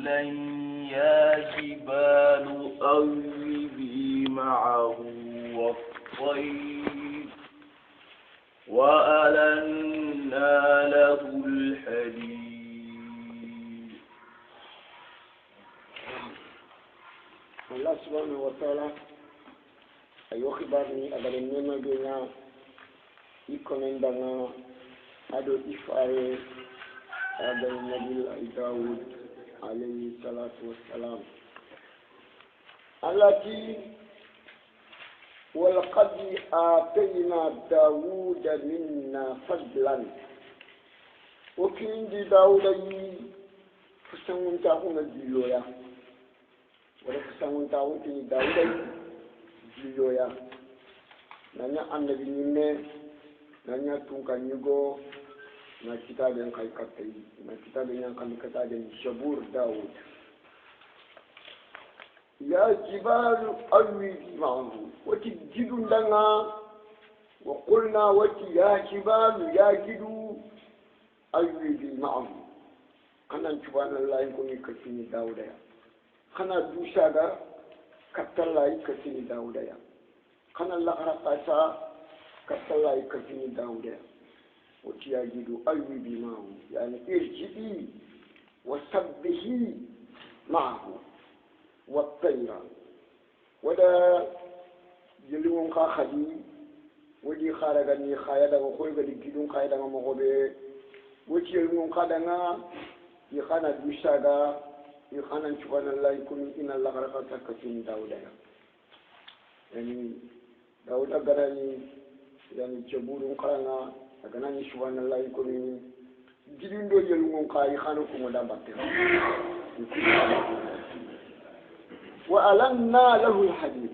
رسلا يا جبال أوبي معه والطير وألنا له الحديد. الله سبحانه وتعالى أيوة خبرني أقول إنما بينا يكون عندنا هذا إفعال هذا النبي داود عليه الصلاة والسلام التي ولقد آتينا داود منا فضلا وكين دي داود فسنون تاهون الجلويا ولا فسنون تاهون كين داود الجلويا نانيا النبي نيني نانيا تونكا نيغو na kitaben kai katai na kitaben yan kan kataben shabur daud ya jibalu awi ma'ahu wati jidun danga wa qulna wati ya jibalu ya jidu awi ma'ahu kanan subhanallahi ko ni kafini dauda ya kana dusa ga katallahi kafini dauda ya kana la araqasa katallahi kafini dauda ya وتياجد أيوبي معه يعني ارجئي وسبحي معه والطير ودا يلون خاخدي ودي خارغني خايدا وخوي غدي كيدون خايدا مغوبي وتيلون خادنا يخانا دوشاغا يخانا سبحان الله يكون إن الله خلق تكفين داود يعني داود أقراني يعني جبور خانا aganani subhanallahi ko ni jidindo yelu ngon kay khano ko ngoda batte wa alanna lahu alhadid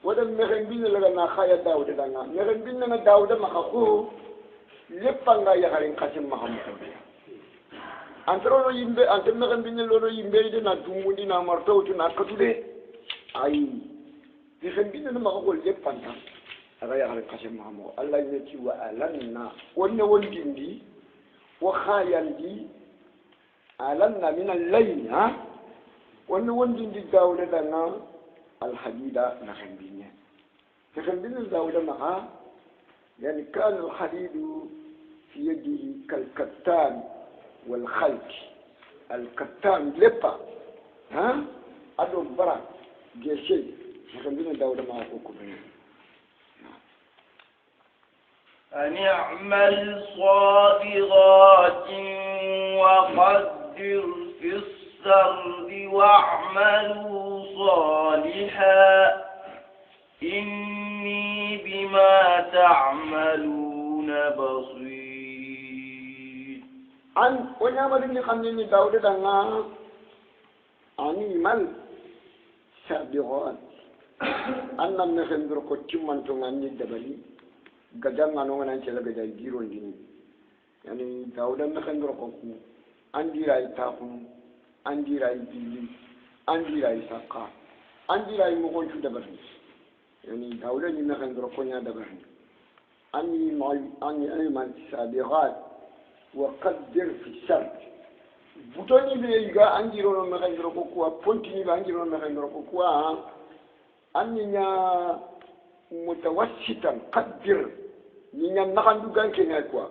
wadam megen bin la na khaya daud danga megen bin na daud ma ko leppanga ya harin kasim mahamud antro yimbe ante megen bin lo yimbe de na dumundi na martawtu na katude ay megen bin na ma ko leppanga aga ya harin kasim mahamud allah yati wa alanna wonna wondindi wa khayandi alanna min al-layl ha wonna wondindi dawda dana al-hadida na khambinye khambinye dawda ma yani kan al-hadid fi yadihi kal-kattan wal-khalq al-kattan lepa ha ado bara geshe khambinye dawda ma ko ko أن اعمل صابغات وقدر في السرد واعملوا صالحا إني بما تعملون بصير. أن ونعمل إني خمني داود دعنا أنيمال صابغات أن نخندر كتيم من تماني دبلي gadanga no ngana cela gada giro ndini yani dawda me khandro ko ku andira itakum andira ibili andira isaka andira mo ko tu dabarni yani dawda ni me khandro ko nya dabarni ani ay man sabiqat wa qaddir fi shart butoni be yiga andiro no me khandro ko ku pontini ba andiro no me khandro ko ku anninya mutawassitan qaddir ninya nakandu ganke ne quoi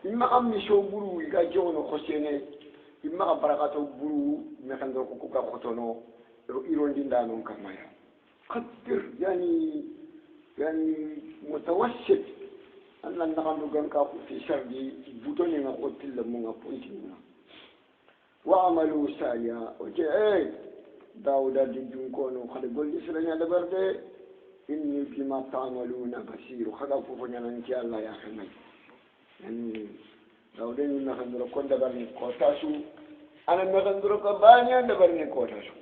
imma am mi so buru ga jono khosene imma barakato buru me kando ko ka khotono ro irondi ndano kamaya qaddir yani mutawassit anna nakandu ganka ko fi shardi butoni na khotil mo nga pontina wa amalu saya oje dawda di junko no khade golli siranya da barde إني بما تعملون بصير خذوا فوفنا إن شاء الله يا أخي يعني لو دني نخندر كون دبرني كوتاسو أنا نخندر كبانيا دبرني كوتاسو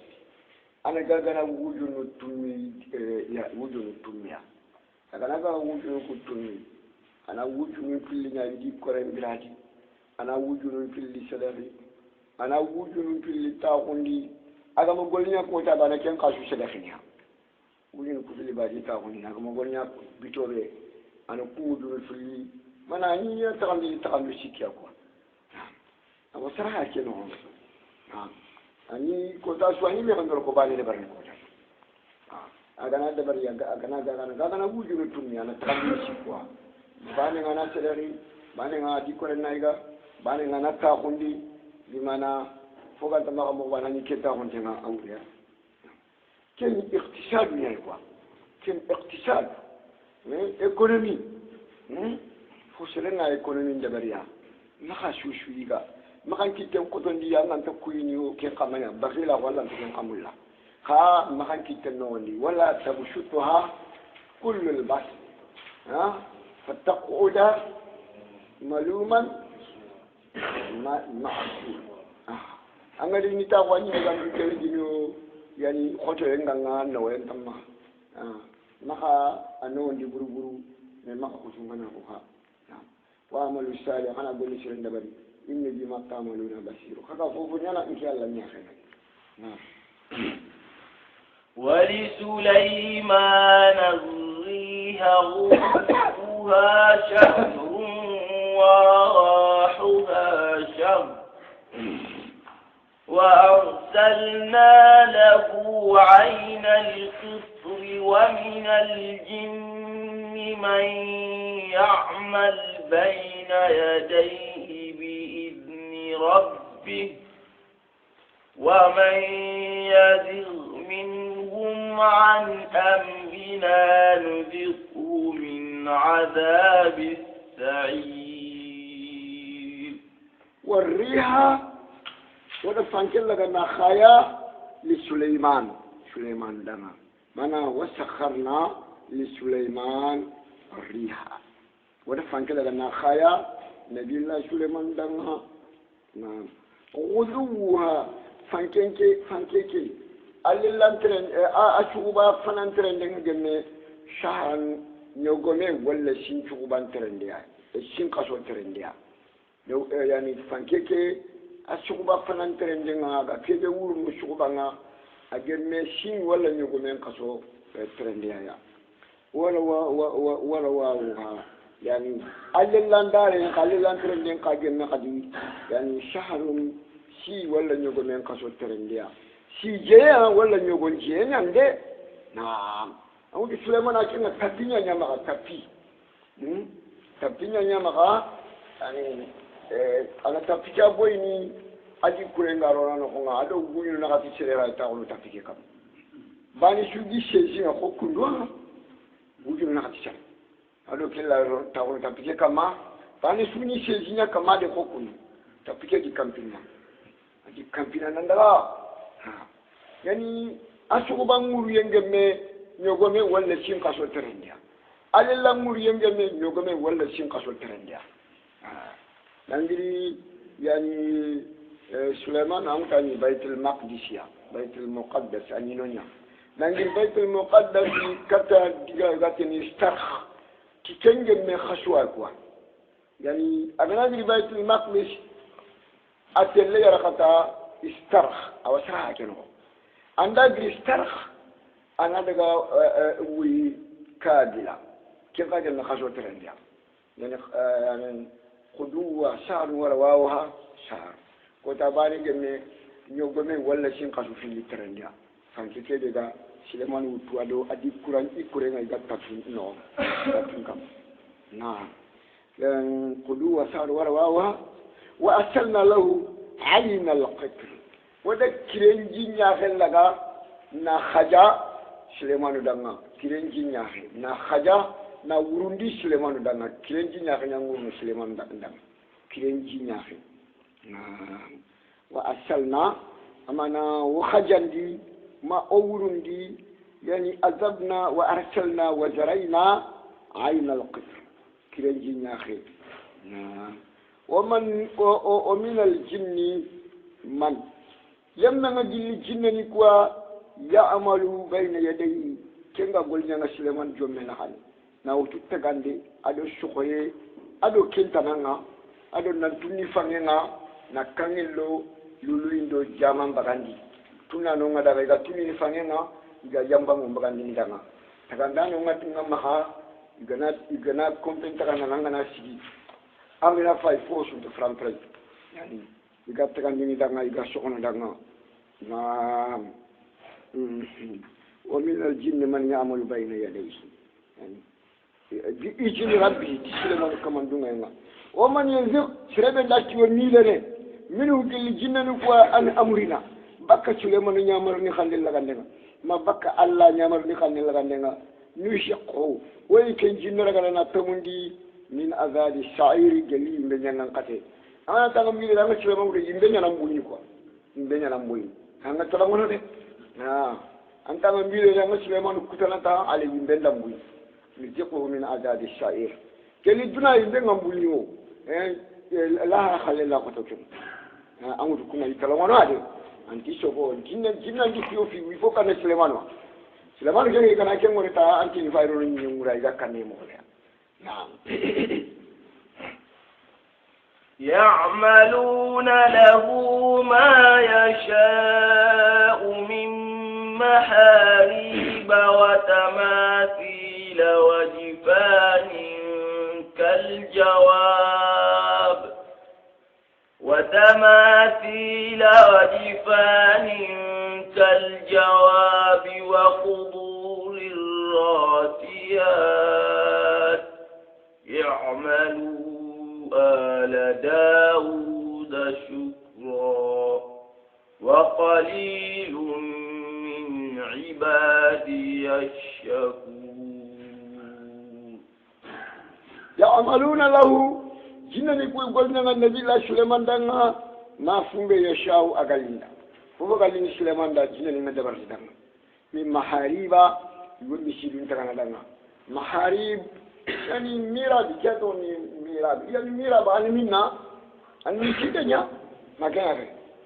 أنا جاكنا وجون تومي يا وجون توميا أنا جاكنا وجون كتومي أنا وجون في اللي نادي كورن بلادي أنا وجون في اللي سلامي أنا وجون في اللي تاخوني أنا مقولني كوتا بنا كم كاسو سلافينيا wujin kufili baji ta honi na kuma gonya bitobe ana kudu fili mana ni ya takambi sikia kwa abo saraha ke no ani kota suani me kan ko bani le barni kota agana da bari agana wujuru tunni ana tambi sikwa bani ngana sedari bani ngana dikore naiga bani ngana ta kundi di mana foga tama mo wana ni keta honte na awriya ken iqtisad ni quoi ken iqtisad économie fo selenga économie jabariya maka shushu yiga makan kitten ko don diya nan ta kuyini o ke kamaya bakhila wala ken kamulla ha makan kitten no woni wala tabshutuha kullu albas ha fattaquda maluman ma'sur angadi ni ta wani ga ni kere dino yani hoto nganga no en tamma maka ano ndi buru me maka ko sungana ko ha wa amalu salih ana golli sirin da bari inni bima ta'maluna basir kaka fofu nyala insha Allah ni akhira ولسليمان الريح غدوها شهر ورواحها شهر وأرسلنا له عين القطر ومن الجن من يعمل بين يديه بإذن ربه ومن يزغ منهم عن أمرنا نذقه من عذاب السعير والريح ودفنكل لنا خايا لسليمان دنا منا وسخرنا لسليمان الريح ودفنكل لنا خايا نبي الله سليمان دنا نعم غدوها فانكيكي alilantren ashuba fanantren dengene shahan nyogome wala shin chuban trendia shin kaso trendia yani fankeke ashuba fanantren denga ga kebe wuru mushuba nga agemme shin wala nyogome kaso trendia ya wala yani alilantren den ka gemme kadi yani shaharun shi wala nyogome kaso trendia si jeya wala nyogon je nyande na awu Sulaiman akina tapinya nyama tapinya nyama ani ala tapika boyni aji kurenga rona no nga ado gunyu na kati selera ta ulu tapike kam bani shugi sheji na kokundwa gunyu na kati sel ado kila ta ulu tapike kama bani suni sheji nya kama de kokundu tapike di kampina aji kampina nandala yani asukuba nguru yengeme nyogome wala shin kaso terendia alilla nguru yengeme nyogome wala shin kaso terendia nangiri yani Sulaiman amkani baitul maqdis baitul muqaddas aninonya nangiri baitul muqaddas kata diga gatini starh kitengeme khashwa kwa yani aganagiri baitul maqdis atelle yarakata starh awasra keno anda gristarh ana daga wi kadila kifa da khaso trendia yani khuduwa sha'r wala wawha sha'r ko tabari gemme nyogome wala shin khaso fi trendia sanki ke daga Sulaiman wutu ado adi kuran ikure ngai gatta fin no gatta kam na khuduwa sha'r wala wawha wa asalna lahu ayna al-qitr wada kirenji nyaxe laga na khaja Sulemanu danga kirenji nyaxe na khaja na wurundi Sulemanu danga kirenji nyaxe nyanguru Sulemanu danga kirenji nyaxe wa asalna amana wa khajandi ma wurundi yani azabna wa arsalna wa zarayna ayna al-qitr kirenji nyaxe ومن ومن الجن من yamma nga jilli jinnani kwa ya'malu bayna yadayhi kenga golnya nga Sulaiman jomme na hal na wutu tagande ado shukoye ado kentananga ado nantunni fangenga na kangelo luluindo jaman bagandi tuna no nga daga ga tunni fangenga ga jamba mo bagandi ndanga taganda no nga tunga maha igana kompenta kana nanga na sigi amina fay fosu to frampre yani iga tagandi ndanga iga shokono ndanga نعم ومن الجن من يعمل بين يديه يعني بإذن ربه تسلم كمان دونه ومن ينزق سرب الله ونيلره منه كل جن نقوى أن أمرنا بكى سليمان يعمل نخلي لغننا ما بكى الله يعمل نخلي لغننا نشقه ويكن جن لغننا تمندي من أذاد الشعير جليل من ينقطع أنا تقول لي أنا سليمان ولي يبني أنا مبني كوا يبني أنا مبني أنا ترى منو ده أنت تقول لي أنا سليمان كتلنا تا على يبني أنا مبني نجقه من أذاد الشعير جليل بنا يبني أنا مبني هو لا خلي الله كتوكم أمور كنا يتكلمون هذا أنتي شوفوا جنة دي في ويفوق أن سليمان جاي كنا كم مرتا أنتي نفايرون يومرا إذا كان يموله نعم يعملون له ما يشاء من محاريب وتماثيل وجفان كالجواب وقبور الراسيات يعملوا آل داود شكرا وقليل من عبادي الشكور يعملون له جنة يقول قلنا النبي الله سليمان دعنا ما فهم يشاء أقلنا فهو قال سليمان دا جنة ما دبر دعنا من محاريبا يقول مسيرون تكنا دعنا محاريب يعني ميراب كاتوني ميراب يعني ميراب أنا منا أنا مسيرني ما كان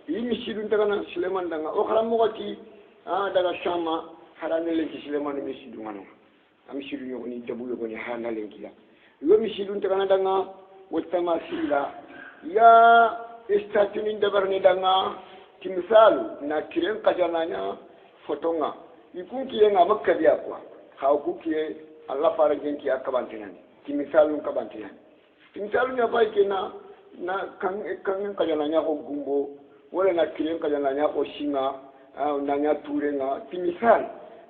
يي مسيرون تكنا سليمان دعنا أخرى موقتي دعنا شاما هراني لك سليمان مسيرون أنا مسيرون يغني جبوا يغني هرنا لكيلا يقول مسيرون تكنا دعنا والتماثيل يا استاتين دبرني دعنا كمثال نكرين كجانanya fotonga يكون كيانا مكبيا كوا خاوكو كي الله فارجين كي أكبانتيان كمثال نكبانتيان كمثال نباي كنا na kan kajananya ko gumbo wala na kiren kajananya ko singa na nya turenga kimisal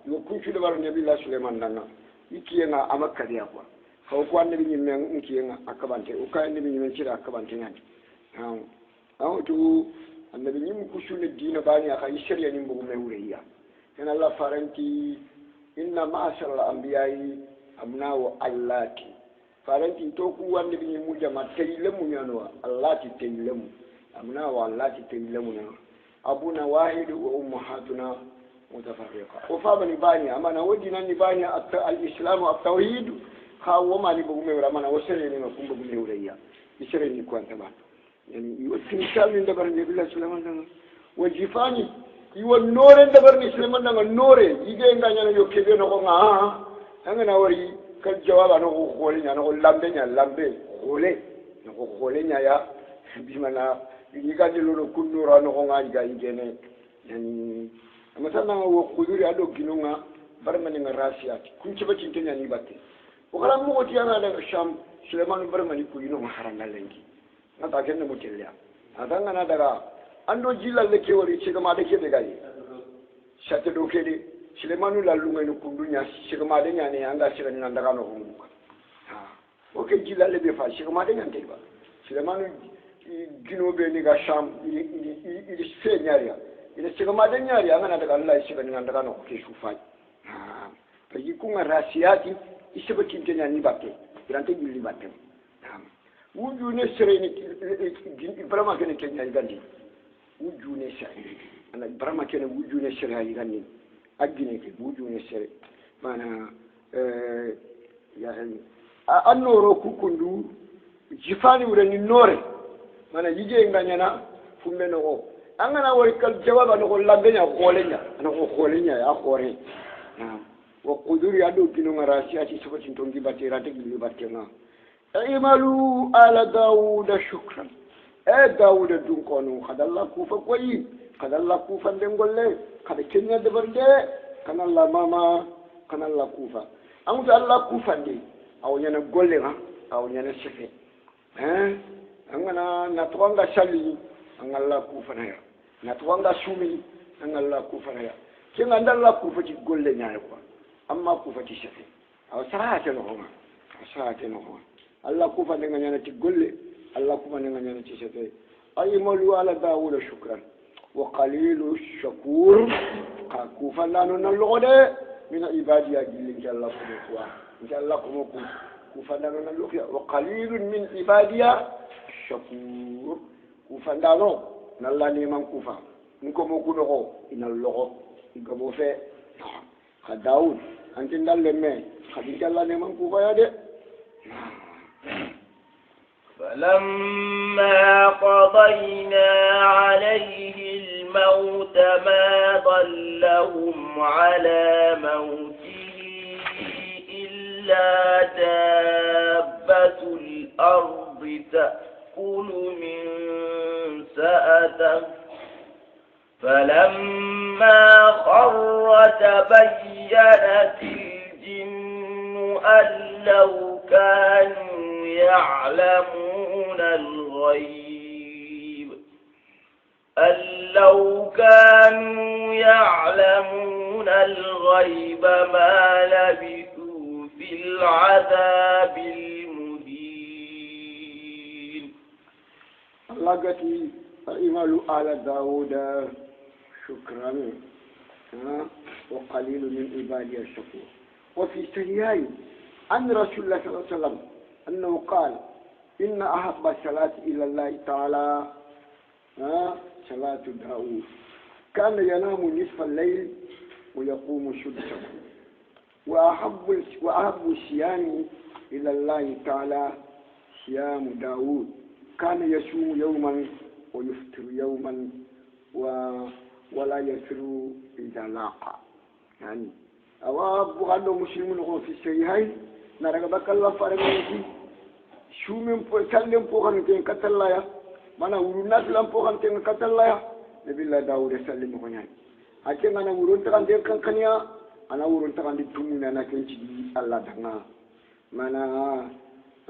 yo kunchu de barne billah Suleiman danga ikiyenga amakariya kwa ko ko annabi nyimme nkiyenga akabante o ka annabi nyimme cira akabante ngani tu annabi nyim kusune dina bani aka ishariya nyimbo mewreya kana Allah faranti inna ma'ashar al-anbiya'i abna'u allati faranti to ku annabi nyimu jama tayilamu yanwa allati tayilamu abna'u allati tayilamu na abuna wahid wa ummahatuna mutafarriqa ko fa bani bani amana wajina ni bani al-islam at-tauhid khawo mali bugu mewra mana wasere ni makumbu mewreya ishare ni kwanta ba yani yotin min dabar ne billahi sulaiman dan wajifani iwo nore dabar ni sulaiman dan nore yige nganya no yokebe no nga angana wari ka jawaba no ko khole nya no lambe khole no ko khole nya ya bimana yiga jelo no kunura no nga yiga yigene yani amatana wo kuduri ado ginunga barmani nga rasiat kunci ba cintenya ni batte wakala mo ko tiana da sham sulaiman barmani ku yino haranga lengi nata kenne mo tella adanga na daga ando jilal le ke wori chigama de ke de gai shate do ke de Sulemanu lalu ngene kundunya shigama de nyane anga shiga ni ndaga no hungu o ke jilal le be fa shigama de nyante ba Sulemanu gino be ni ga sham ili se nyaria ile shigama de nyaria anga na daga Allah shiga ni ndaga no ke shufa to yikunga rasiyati isebe kintenya ni batte irante jilli batte wujune sereni ibrahima kene kenya gandi wujune sere ana ibrahima kene wujune sere ay gandi agine ke wujune sere mana ya annoro kukundu jifani urani nore mana yije nganyana fumbe no o angana wori kal jawaba no lambenya kolenya no kolenya ya khore wa quduri ado kinu ngarasi ati sobatin tongi batira te gili batena imalu ala daud shukran daud dunkonu khadalla kufa koyi khadalla kufa dengolle kada kenya de bande kanalla mama kanalla kufa amuta alla kufa de aw nyana golle ha aw nyana sefe angana na twanga shali angalla kufa na ya na twanga sumi an Allah kufara ya kin an Allah kufati golle nyaay ko amma kufati shafi aw sahate no homa sahate no homa Allah kufa nga nyana ti golle Allah kufa nga nyana ti shafi ay malu ala daawud shukran wa qalilu shakur ka kufa lanu na logode min ibadiya gillin Allah ko wa insha Allah ko kufa lanu na logode wa qalilun min ibadiya shakur kufa ndano nalla ni man kufa nko mo kuno ko ina logo igamo fe ka daud antin dalle me khadija Allah ne man kufa ya de فلما قضينا عليه الموت ما ضلهم على موته إلا دابة الأرض تأكل من سأته فلما خر تبينت الجن أن لو كانوا يعلمون الغيب ما لبثوا في العذاب المهين. الله قتي فإمالوا على داود شكرا وقليل من عبادي الشكور. وفي سرياي عن رسول الله صلى الله عليه وسلم أنه قال إن أحب الصلاة إلى الله تعالى صلاة داود كان ينام نصف الليل ويقوم سدسه وأحب الصيام إلى الله تعالى صيام داود كان يصوم يوما ويفطر يوما ولا يسر إذا لاقى يعني أواب غلو مسلمون في السيهاي نرغبك الله فرمي شومن سلم فوخان تين كتلايا مانا ورنا سلم فوخان تين كتلايا نبي الله داود سلم فوخان أكيد أنا ورون تكان تين كنيا أنا ورون تكان دي تومينا أنا كنتي الله دعنا مانا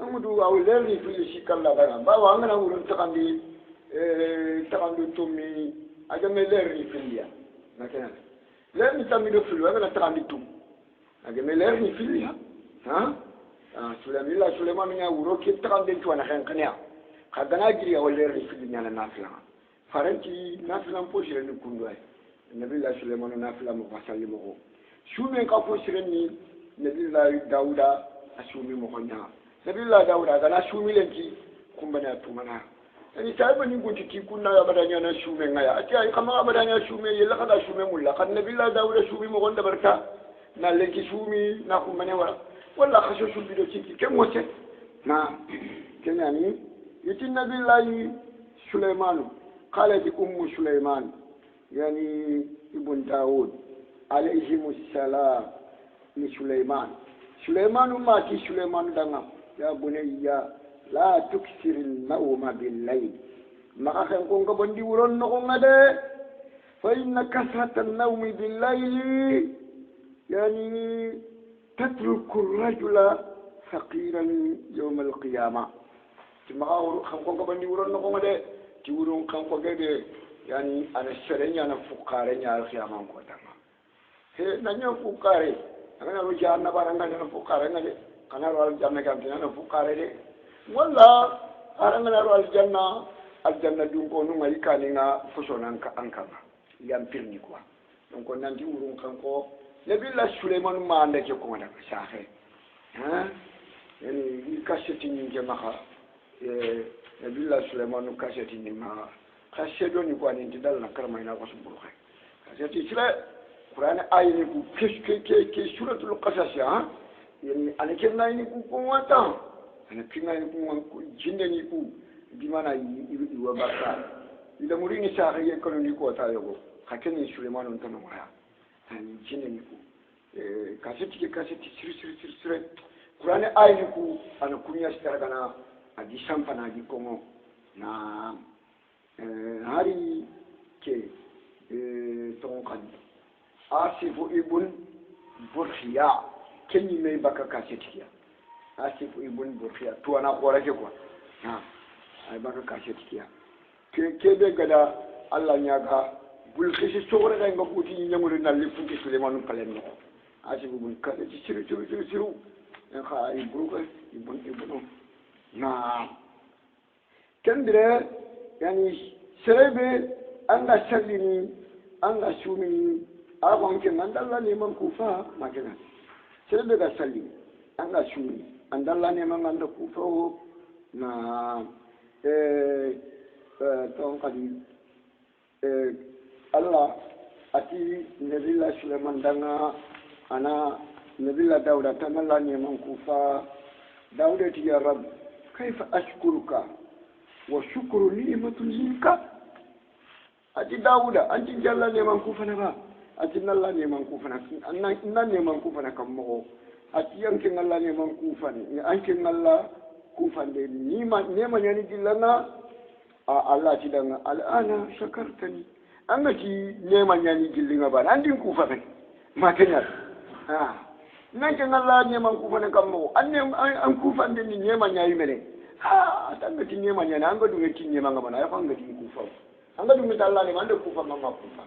أمودو أولي في الشيك الله دعنا باو أنا ورون تكان دي تومي أجمع ليري في الليا لكن لا نتامي في الليا أنا تكان دي توم أجمع ليري في الليا ها سليمان يا وروكي تكان دي توانا خان كنيا خدنا جري أولي في الليا نافلا فرنتي نافلا بوشي لنكوندوي النبي الله سليمان نافلا مقاسالي مغو شومين كافو سرني نبي الله داودا أشومي مغنيا نبي الله داودا أنا شومي لنكي كمبنا تومنا يعني سايبا نقول تي كنا أبدانيا نشومي غايا أتي أي كما أبدانيا شومي يلا كذا شومي ملا كان نبي الله داودا شومي مغن دبرتا نالكي شومي ناكم مني ولا خشوا شو بيدو تي كم وسه نا كناني يتي نبي الله سليمان قالت سليمان يعني ابن داود عليهم السلام لسليمان سليمان ماتي سليمان دنا يا بني لا تكسر النوم بالليل ما كان كون بندي ورون نكون ده فإن كثرة النوم بالليل يعني تترك الرجل فقيرا يوم القيامة ما كان كون بندي ورون نكون ده تورون كان كون يعني أنا سرني أنا فقاري على الخيام كوتاما هي نحن فقاري أنا رجع أنا بارنا أنا فقاري أنا رجع أنا كم أنا فقاري ولا أنا رجع الجنة دون كونو ما يكانينا فشونا أنكما يامبيرني كوا دون كون نانتي ورون كانكو نبي الله سليمان ما عندك يكون هذا شاهد ها يعني كاشتيني جماعة نبي الله سليمان كاشتيني ما كاشدو ني كواني تدال نكرما ina ko subul khay kasati sila qur'an ayini ku ke suratul qasas ha yani anakenna ni ku ko wata anakenna ni ku jinde ni ku dimana yi wa barka ila murini sa haye kono ni ko ta yogo hakeni suleiman on tan waya ani jinde ni ku kasati sir qur'an ayini ku ana kunya staragana adi sampana di komo na hari ke tonkan asifu ibn burhiya kenyi mai baka kasetiya asifu ibn burhiya to ana korake kwa ai baka kasetiya ke be gada Allah ya ga bul xisi sogore ga nga buti nyamul na le fu ke Suleiman kalen no asibu bun kale ci siru en kha ay buruka ibun na kandire yani serebe anga sallini anga sumini awon ke mandalla ne man kufa magana serebe ga sallini anga sumini andalla ne man anda kufa na ton kadi Allah ati nabila Sulaiman danga ana nabila Dauda tamalla ne man kufa Dauda ti ya rab kaifa ashkuruka wa shukru ni'matun minka ati Dauda anti jalla ne man kufa na ba ati nalla ne man kufa na nan ne man kufa na kammo ati yankin Allah ne man kufa ne ankin Allah kufa de ni ma ne man yani dillana Allah ti danga al'ana shakartani an ga ci neman yani gillinga ba an din kufa kai ma kanya nan kan Allah neman kufa ne kan mu an kufa din ni neman yayi mene an ga ci neman yani an ga dunga ci neman ga bana ya fanga tin kufa an ga dunga Allah ne man da kufa man ma kufa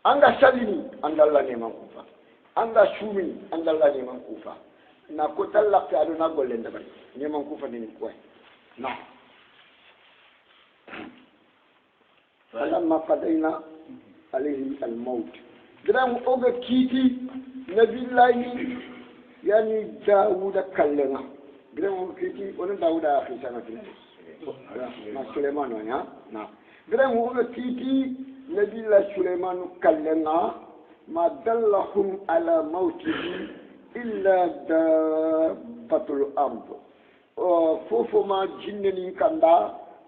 an ga salini an Allah neman kufa an ga shumi an Allah neman kufa na ko tallaka ado na gollen da bari neman kufa ne ko na فلما قضينا عليه الموت درام اوغا كيتي نبي الله يعني داوود كلنا درام اوغا كيتي ون داوود اخي سنه ما سليمان يا نعم درام اوغا كيتي نبي الله سليمان كلنا ما دلهم على موته الا دابة الارض فوفو ما جنني كندا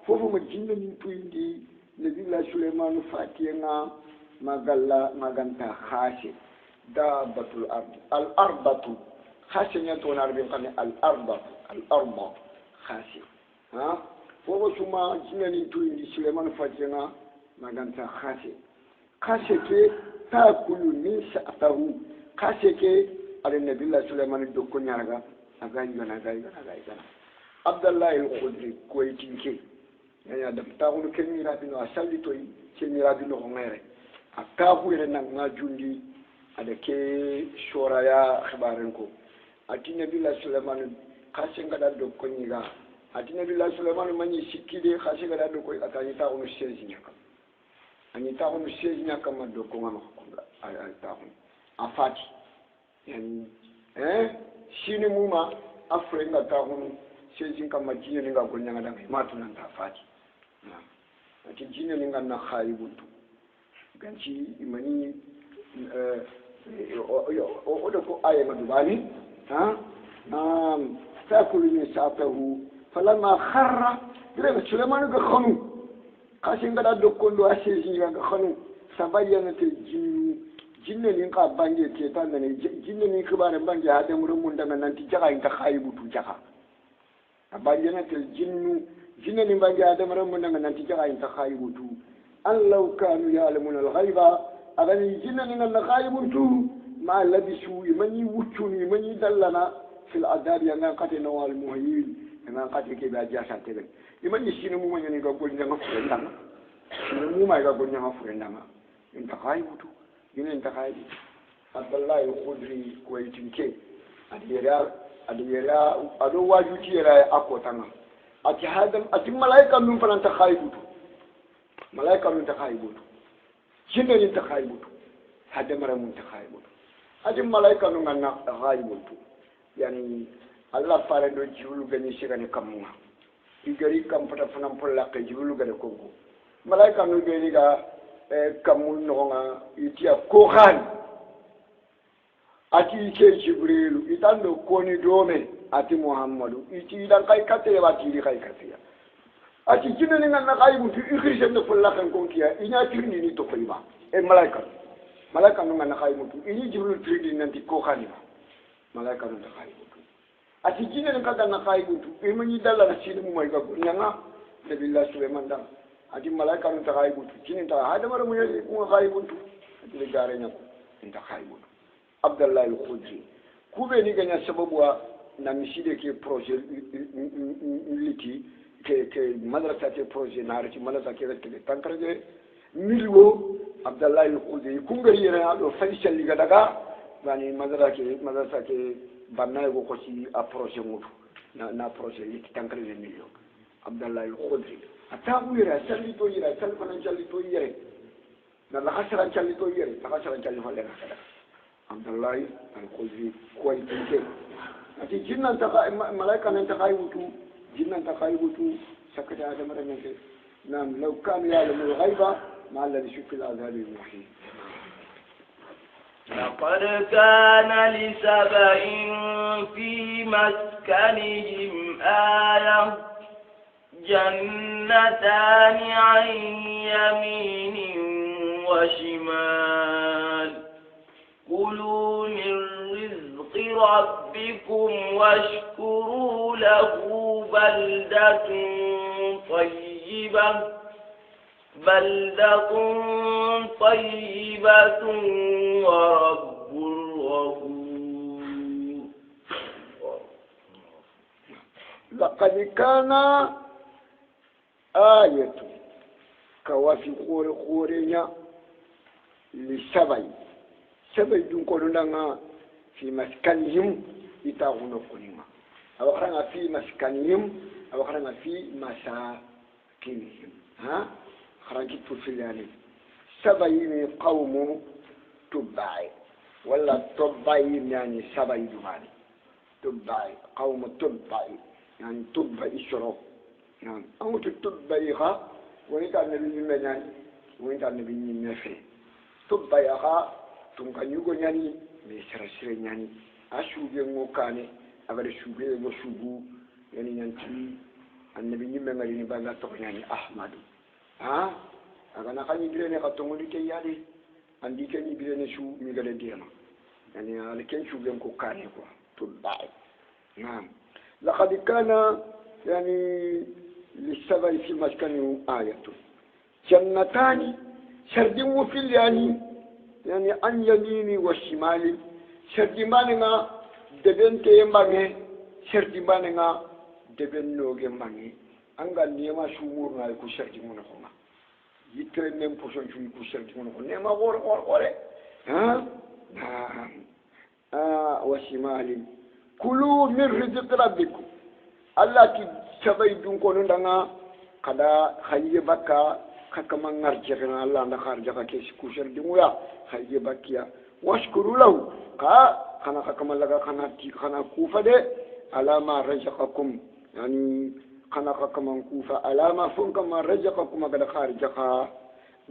فوفو ما جنني تويندي Nabila Sulaiman fatiyenga maganta khashe da batul ard al ardatu khashe nya to na rabin kan al ardatu al arba khashe ha fo suma jinani to indi Sulaiman fatiyenga maganta khashe ke takulu min sa'tahu khashe ke al Nabila Sulaiman do ko nyarga aga ngana Abdullah al-Khudri ko yitinke ya da taxulu ken mirabino a sallitoy ke mirabino ko ngere a taxuyere nag nga jundi ada ke soraya xibaren ko ati nabila Sulaiman xase ngada do ko ñiga ati nabila Sulaiman mañi sikkide xase ngada do koy atani taxunu 16 ñaka ani taxunu 16 ñaka ma do ko ngama ko ay taxunu a fati yani sini muma afre nga taxunu 16 kama jini nga ko ñanga dang matuna ta fati ati jini ni nganna khayibuntu ganci imani o do ko aye madubani takulu min sa'atahu falamma kharra dire Sulaiman ga khanu kashi ngada do kondo asheji ga khanu sabayyana te jinne ni ka bange ke tan ne jinne ni ka bare bange hade mun daga nan ti jaga inta khayibutu jaga abayyana te jinne ni bange hade mun daga nan ti jaga inta khayibutu allau kanu ya'lamuna al-ghaiba agani jinne ni na khayibutu ma labisu imani wuchuni imani dallana fil adab yana kate nawal muhayyin yana kate ke ba jasa tebe imani shine mu manya ni ga gonya nga furenda shine mu mai ga gonya nga furenda nga inta khayibutu yine inta khayibutu Abdullah al-Khudri ko yitinke adiyara ado wajuti yara akotanga ati hadam ati malaika min falanta khayibutu malaika min ta khayibutu jinne ni ta khayibutu hadamara mun ta khayibutu ati malaika nun ganna khayibutu yani Allah fare do jiwlu gani shigani kamunga igari kam pata fanam polla ke jiwlu gade konko malaika nu be liga kamun nonga itia ko khan ati ke jibrilu itando koni dome ati muhammadu iti dan kai kate wati di kai kate ati jinani nganna khayibutu ikrishe no polla kan konkiya inya tirni ni to koyba malaika nu nganna khayibutu ini jibril tirni nanti ko khani malaika nu khayibutu ati jinne ni kaga na khayibutu e manyi dalla na sinu mu mai ga nyanga nabillahi Sulaiman dan ati malaika nu ta khayibutu jinne ta hada mara mu yeli ku khayibutu ati gare nya ta khayibutu Abdullah al-Khudri kube ni ganya sababu na miside ke projet liti ke madrasa ke projet na arti madrasa ke tankaraje milwo عبد الله الخدري كونغري رانو فايسل لي غداغا باني مدرسه كي بناي وكوسي ابروشي موتو نا بروجي يك تانكري مليون عبد الله الخدري اتابو يرا سالي تو يرا سال فنان سالي تو يرا نا لا خسران سالي تو يرا لا خسران سالي فالي عبد الله الخدري كوي تنكي ati jinnan ta malaika nan ta kai wutu jinnan ta kai wutu sakata da maran ke nam law kan ya'lamu al-ghaiba ma alladhi shukil azhar al-muhit لقد كان لسبأ في مسكنهم آية جنتان عن يمين وشمال كلوا من رزق ربكم واشكروا له بلدة طيبة ورب غفور. لقد كان آية كوافي خورينا لسبعي سبعي دون كلنا في مسكنهم يتاغون كلنا أو خرنا في مسكنهم أو خرنا في مساكنهم ها خرنا تفلاني سبعي قوم تبعي ولا تبعي يعني سبعي دماني تبعي قوم تبعي يعني تبعي شرف يعني أو تبعيها وين كان النبي يعني وين كان النبي نفسه تبعيها تمكن يقول يعني بيسرسر يعني أشوف يوم كان أقدر أشوف يوم شوفه يعني ينتهي النبي نمرني بعد تقول يعني أحمد ها أنا كان يقولني كتومني كيالي عندي كان يقولني شو ميقال ديانا يعني على كن شو يوم كان يقول تبعي نعم لقد كان يعني للسبع في مسكنه آية جنتان شردين في يعني عن يميني والشمال شردماننا دبن تيمباني شردماننا دبن نوغماني أنغا نيما شمورنا يكو شردمونا خما يترين نيم بوشن شو يكو شردمونا خما نيما غور ها وشمال كلوا من رزق ربكم الله كي سباي دون كونو دانا كدا خايي بكا كما نرجعنا الله نخرجك كيس كوشر دمويا خايي بكيا واشكروا له خنا كما لغا خنا كوفا دي على ما رزقكم يعني خنا كما كوفا على ما فون كما رزقكم قد خارجك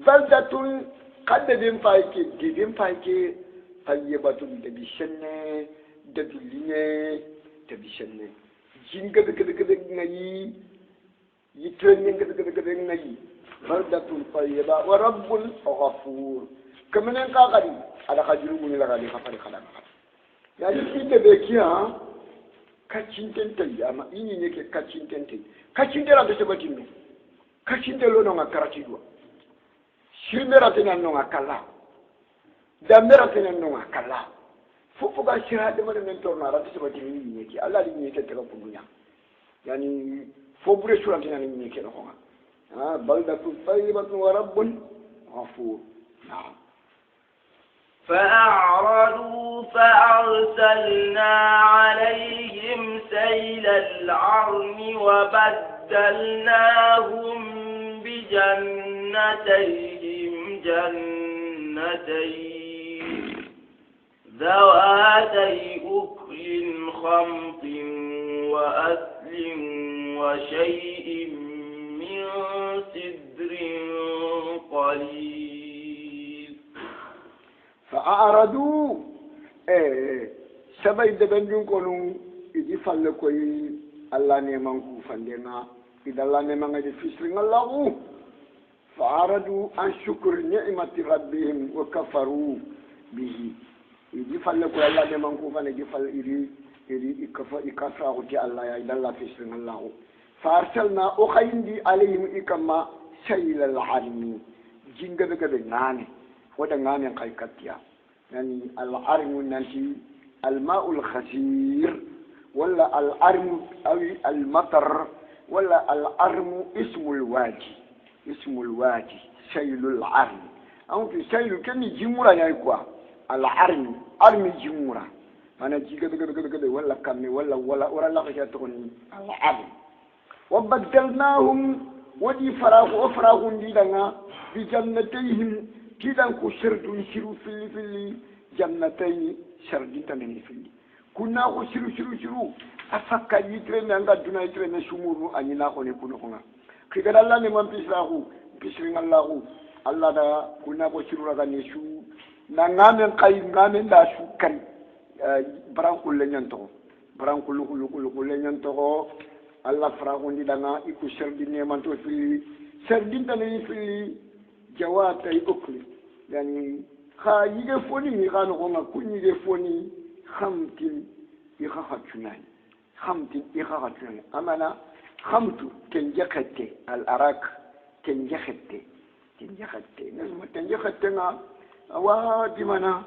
بلدة قد دين فايكي طيبة دبيشنة دبيلينة دبيشنة جينغ كده ناي يترنين كده ناي بلدة طيبة ورب غفور كمن قاقدي على خجلوني لغادي خفري خلاص يعني كده بكيا كاتشينتنتي اما اني نيكي كاتشينتنتي كاتشينتلا بسبتينو كاتشينتلو نونغا كاراتيدو شيميرا تنانونغا كالا داميرا تنانونغا كالا فوفوغا شهاده من نتورنا راتي سبتينو نيكي الله لي نيكي تكفونيا يعني فوبري شورا تناني نيكي نخونغا بلدة طيبة ورب غفور نعم فأعرضوا فأرسلنا عليهم سيل العرم وبدلناهم بجنتيهم جنتين ذواتي أكل خمط وأثل وشيء من سدر قليل فأعرضوا سبعي دبنجون كونو إذا فلكوي الله نيمان كوفاندنا إذا الله نيمان إذا فيسرين الله فأعرضوا عن شكر نعمة ربهم وكفروا به إذا فلكوي الله نيمان كوفاندنا إذا فل إذا إكفروا تي الله إذا الله فيسرين الله فأرسلنا أخيندي عليهم إكما سيل العرم جنگا بكبه ناني وده ناني قيكتيا يعني العرم نانتي الماء الخسير ولا العرم أو المطر ولا العرم اسم الوادي سيل العرم أنت سيل كني جمورة يا إخوة العرمي جمورة أنا جيجا بيجا ولا كمي ولا لا غير تقولني العرم وبدلناهم ودي فراغ دي لنا بجنتيهم كذا كشردون شرو في جنتين شردين تنين في كنا شرو أفكا يترين عند الدنيا يترين شمورو أنينا كوني كنا كذا الله نمان بيسرين الله دا كنا شرو رغاني شو نعمل نعمل لا شو كان برانكول لنيانتو Allah faragundi danga iku serdine manto fili serdin tane fili jawata ikukli yani kha yige foni mi gano gonga kunyi ge foni khamtin ikhakhachunai amana khamtu kenjakate al arak kenjakate nazma kenjakate nga awa dimana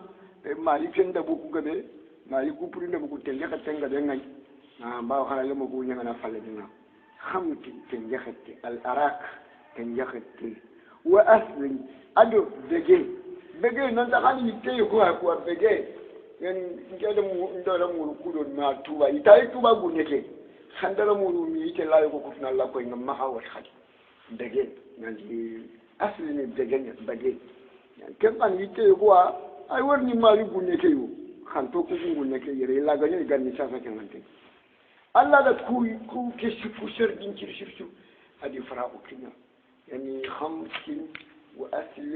mali kenda buku gabe mali kupuri nda buku kenjakate nga de ngai باو خلا لما بقول أنا فلدنا خمت تنجحت الأراك تنجحت وأصل أدو بجي نتاخني يتي كوا بجي يعني كده ندلا مولو كودون ما توبا يتاي توبا غونيكي خندلا مولو مي يتي لا يكو كفنا الله كوي نما حاول خاج بجي يعني أصل ني بجي يعني كم كان يتي كوا أي ورني مالي غونيكي يو خانتو كو غونيكي يري لا غني غني ساسا كنتي الله ده كو كشف شردين كيرشفشو هذه فراغ كنا يعني 50 وأصل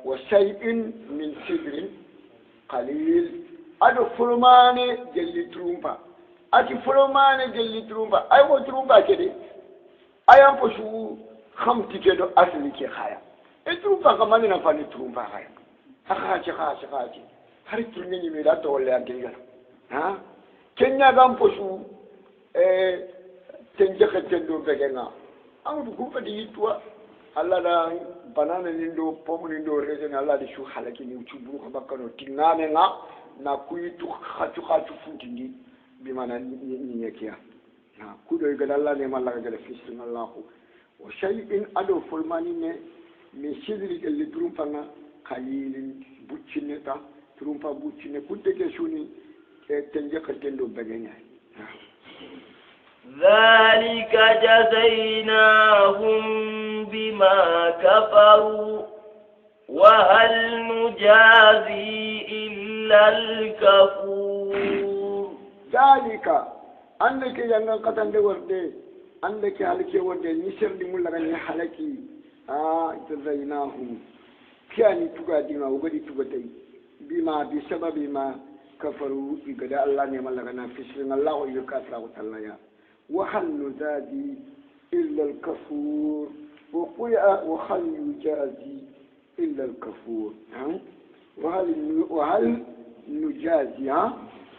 وشيء من سدر قليل أدو فرمان جلي ترومبا أتي فرمان جلي ترومبا أيوة ترومبا كده أيام فشو 50 كده أصل كي خايا ترومبا كمان نفاني ترومبا خايا أخاجي هاري ترميني ميلا تولي أنتيجا ها kenya gamposhu tenjaka tendo begena amu kufa di itwa alla da banana nindo pomu nindo rejen alla di shu halaki ni uchuburu kwa bakano tinane nga na kuitu khatu funtindi bimana nyekia na kudo igala alla ne malla gala fisna allah wa shay'in adu fulmani ne mi sidri ke litrum fanga khalilin buccineta trumpa buccine kudde ke shuni ذلك جزيناهم بما كفروا وهل نجازي إلا الكفور ذلك أنك ينقل قتل ورده أنك هلك ورده نشر لملغني حلكي جزيناهم كان تقادم وقد تقدم بسبب ما كفروا يقدر الله نعم لنا فيسلم الله ويكافر وتعالى وهل نزادي إلا الكفور وهل يجازي إلا الكفور وهل نجازي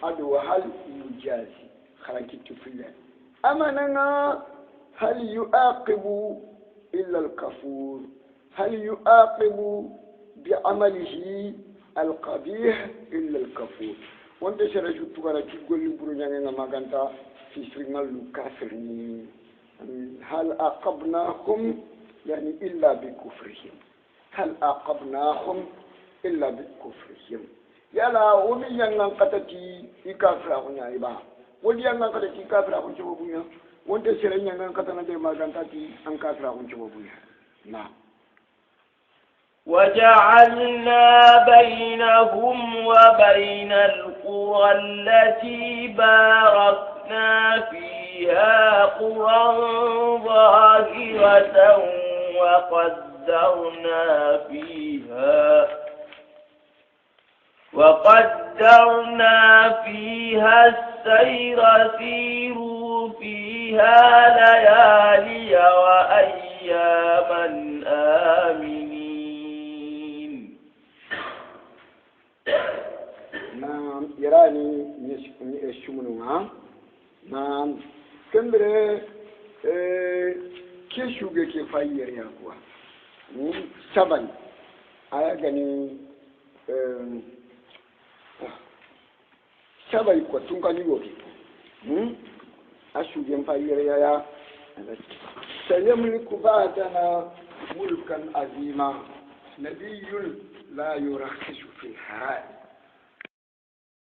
وهل يجازي خلقت في الله أمننا هل يعاقب إلا الكفور هل يعاقب بعمله القبيح إلا الكفور وانت شرجو تقرأ تقول لبرنيانا ما كانت في سرنا الكافرين هل أعقبناهم يعني إلا بكفرهم هل أعقبناهم إلا بكفرهم يلا ومن ينقطتي يكافرهم يا إبا ودي ينقطتي يكافرهم شبابنا وانت شرجو ينقطنا ما كانت أنكافرهم شبابنا نعم وجعلنا بينهم وبين القرى التي باركنا فيها قرى ظاهرة وقدرنا فيها السير سيروا فيها ليالي وأياما آمنين نعم إيراني يشمنوها نعم كمبرة كيشو جي فاير يا أخوة سبعين أيعني سبعين كتوم كاني وكي أشو جي فاير يا سيملك بعدنا ملكا عظيما نبي لا يرخص في الحج